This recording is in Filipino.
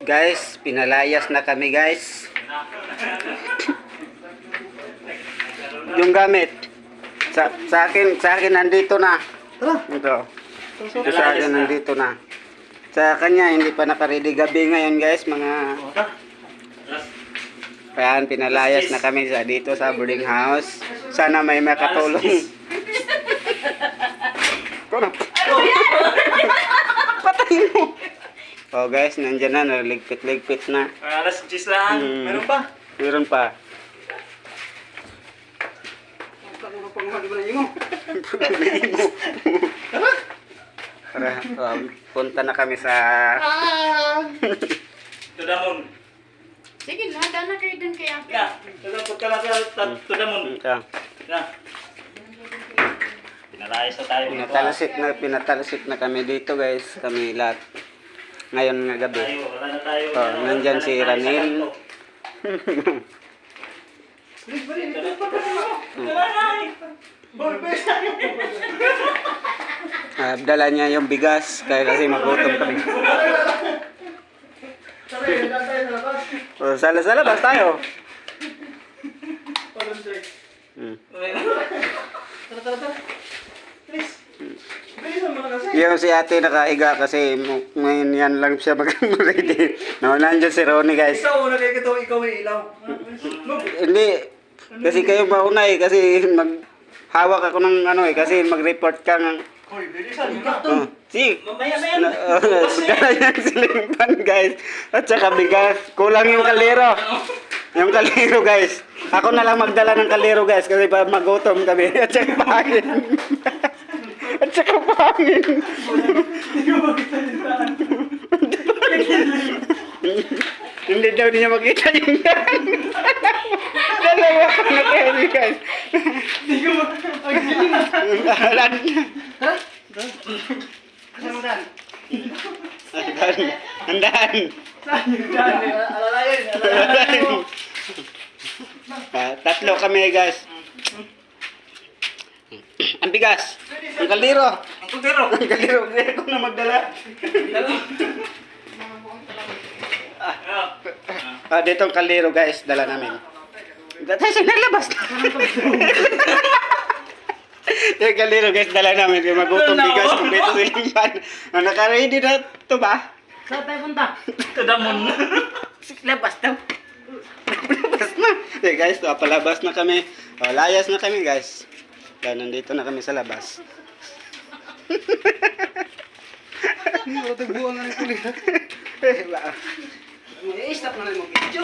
Guys, pinalayas na kami guys. Yung gamit sa akin nandito na. Ito sa akin nandito na. Sa kanya hindi pa naka-ready gabi ngayon guys, mga kaya pinalayas na kami dito sa boarding house. Sana may makatulong. Patayin mo. Oh guys, nandiyan na, naligpit-ligpit na. Alas 10 lang. Meron pa? Meron pa. Tara, punta na kami sa... Tudamon. Sige na, dana kayo dun kaya. Ya, punta na sa Tudamon. Ya. Pinalayas na tayo dito. Pinatalsik na kami dito guys, kami lahat. Ngayon nga gabi. Wala na tayo. Oh, nandyan si Ranil. Dala niya yung bigas kasi magutom kami. Oh, sa labas tayo. Yung si ate nakahiga kasi ngayon yan lang siya mag-ready. No, nandiyan si Ronnie guys. Ikaw, nakikita ko, ikaw may ilaw. Hindi, kasi kayo mauna kasi maghawak ako ng kasi mag-report ka ng... Hoy, bilisan mo na. Si, Mamaya. dala niya siling pan guys. At saka bigas. Kulang yung kalero. Yung kalero guys. Ako na lang magdala ng kalero guys kasi magutom kami. At saka pangin. At saka pangin. Hindi daw niya makita yung yan. Dalawa ka na kayo guys. Hindi ko Andahan. Alalayan. Tatlo kami guys. Ang bigas. Ang kaldero. Ang kutero. Ang kaldero. Kaya ko na magdala. Dito ang kaldero guys. Dala namin. Kasi naglabas na. Yung kaldero guys. Dala namin. Yung magutong bigas. Kung dito silang pan. Naka-ready na ito ba? Saan tayo punta? Tudamon. Labas daw. Labas na. Guys, palabas na kami. Layas na kami guys. Kaya nandito na kami sa labas. Tagbuan na rin kulit. Stop na lang mag-video.